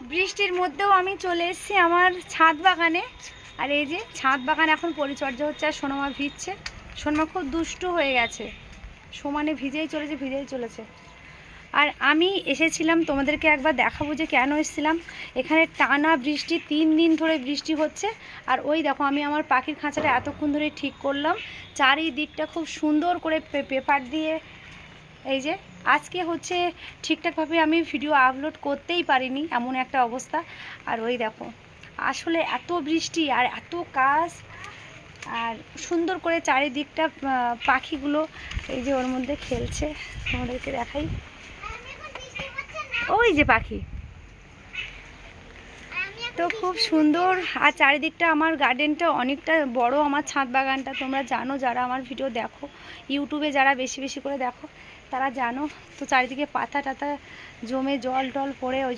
বৃষ্টির মধ্যেও আমি চলে এসেছি আমার ছাদ বাগানে। আর এই যে ছাদ বাগান এখন পরিচর্যা হচ্ছে, আর সোনামা ভিজছে। সোনামা খুব দুষ্টু হয়ে গেছে, সমানে ভিজেই চলেছে। আর আমি এসেছিলাম তোমাদেরকে একবার দেখাবো যে কেন এসেছিলাম। এখানে টানা বৃষ্টি, 3 দিন ধরে বৃষ্টি হচ্ছে। আর ওই দেখো আমি আমার পাখির খাঁচাটা এতক্ষণ ধরে ঠিক করলাম, চারিদিকটা খুব সুন্দর করে পেপার দিয়ে। এই যে আজকে হচ্ছে ঠিকঠাকভাবে আমি ভিডিও আপলোড করতেই পারিনি, এমন একটা অবস্থা। আর ওই দেখো আসলে এত বৃষ্টি আর এত কাজ, আর সুন্দর করে চারিদিকটা পাখিগুলো এই যে ওর মধ্যে খেলছে, তোমাদেরকে দেখাই। ওই যে পাখি তো খুব সুন্দর। আর চারিদিকটা আমার গার্ডেনটা অনেকটা বড়, আমার ছাদ বাগানটা তোমরা জানো, যারা আমার ভিডিও দেখো ইউটিউবে, যারা বেশি বেশি করে দেখো তারা জানো। তো চারিদিকে পাতা টাতা জমে জল টল পড়ে ওই